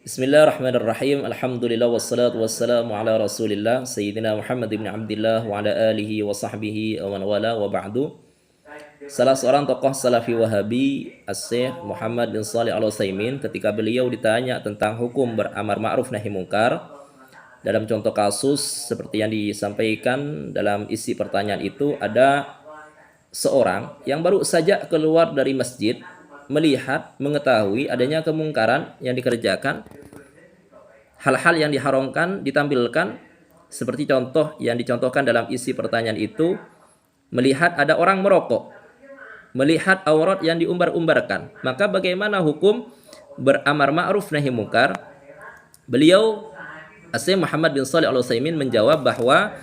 Bismillahirrahmanirrahim. Alhamdulillah wassalatu wassalamu ala Rasulillah Sayyidina Muhammad ibn Abdillah wa ala alihi wa sahbihi wa man wala wa ba'du. Salah seorang tokoh Salafi Wahabi, As-Syeikh Muhammad bin Shalih Al-Utsaimin, ketika beliau ditanya tentang hukum beramar ma'ruf nahi mungkar, dalam contoh kasus seperti yang disampaikan dalam isi pertanyaan itu, ada seorang yang baru saja keluar dari masjid, melihat, mengetahui adanya kemungkaran yang dikerjakan, hal-hal yang diharamkan ditampilkan, seperti contoh yang dicontohkan dalam isi pertanyaan itu, melihat ada orang merokok, melihat aurat yang diumbar-umbarkan. Maka bagaimana hukum beramar ma'ruf nahi mungkar? Beliau, As-Syeikh Muhammad bin Shalih Al-Utsaimin, menjawab bahwa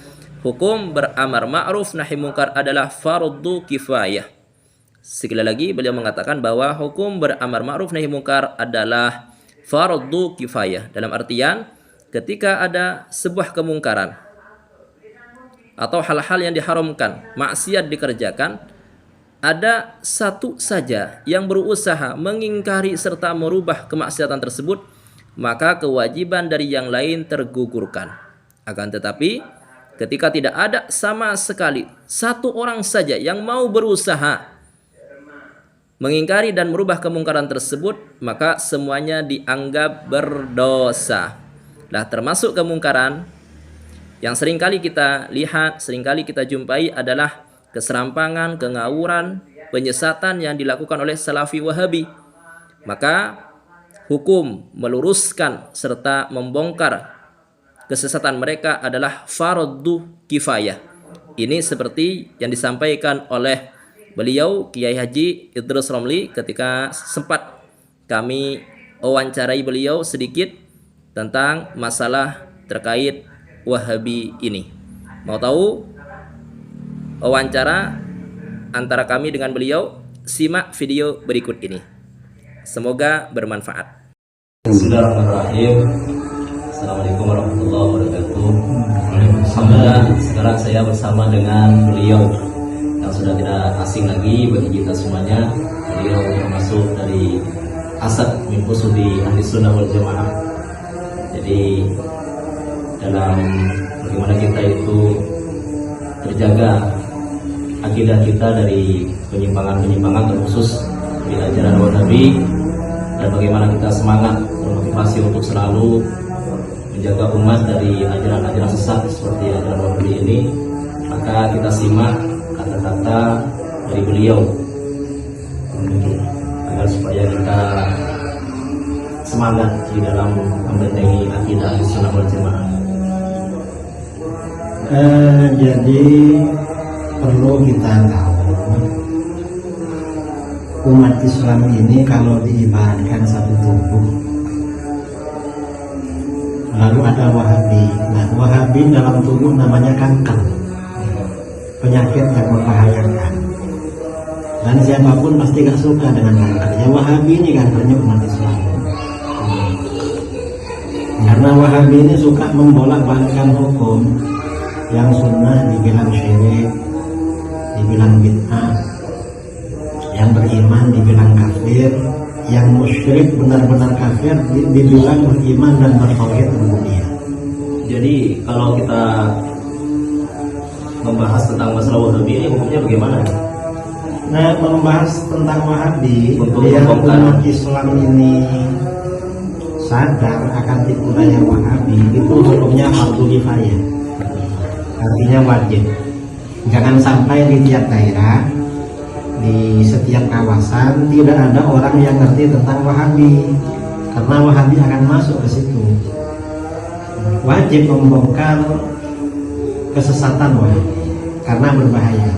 hukum beramar ma'ruf nahi mungkar adalah fardu kifayah. Sekali lagi beliau mengatakan bahwa hukum beramar ma'ruf nahi mungkar adalah fardu kifayah. Dalam artian ketika ada sebuah kemungkaran atau hal-hal yang diharamkan, maksiat dikerjakan, ada satu saja yang berusaha mengingkari serta merubah kemaksiatan tersebut, maka kewajiban dari yang lain tergugurkan. Akan tetapi ketika tidak ada sama sekali satu orang saja yang mau berusaha mengingkari dan merubah kemungkaran tersebut, maka semuanya dianggap berdosa. Nah, termasuk kemungkaran yang seringkali kita lihat, seringkali kita jumpai adalah keserampangan, kengawuran, penyesatan yang dilakukan oleh Salafi Wahabi. Maka hukum meluruskan serta membongkar kesesatan mereka adalah fardu kifayah. Ini seperti yang disampaikan oleh beliau, Kiai Haji Idrus Romli, ketika sempat kami wawancarai beliau sedikit tentang masalah terkait Wahabi ini. Mau tahu wawancara antara kami dengan beliau? Simak video berikut ini. Semoga bermanfaat. Bismillahirrahmanirrahim. Assalamualaikum warahmatullahi wabarakatuh. Alhamdulillah, sekarang saya bersama dengan beliau yang sudah tidak asing lagi bagi kita semuanya. Beliau termasuk dari Asad min Usudi Ahli Sunnah wal Jamaah. Jadi dalam bagaimana kita itu terjaga akidah kita dari penyimpangan-penyimpangan, terkhusus di ajaran Wahabi, dan bagaimana kita semangat termotivasi untuk selalu menjaga umat dari ajaran-ajaran sesat seperti ajaran Wahabi ini, maka kita simak kata-kata dari beliau agar supaya kita semangat di dalam membentengi akidah Ahlussunnah wal Jamaah. Jadi perlu kita tahu, umat Islam ini kalau diibaratkan satu tubuh, lalu ada Wahabi. Nah, Wahabi dalam tubuh namanya kanker, penyakit yang membahayakan, dan siapapun pasti gak suka dengan kankernya. Wahabi ini kankernya umat Islam, karena Wahabi ini suka membolak-balikkan hukum. Yang sunnah dibilang syirik, dibilang bid'ah, yang beriman dibilang kafir, yang musyrik benar-benar kafir dibilang beriman dan bertauhid rububiyah. Jadi kalau kita membahas tentang masalah Wahabi ini, hukumnya bagaimana? Nah, membahas tentang Wahabi, untuk yang membongkar umat Islam ini sadar akan tipu daya Wahabi, itu hukumnya fardu kifayah, artinya wajib. Jangan sampai di tiap daerah, di setiap kawasan tidak ada orang yang ngerti tentang Wahabi, karena Wahabi akan masuk ke situ. Wajib membongkar kesesatan Wahabi karena berbahaya.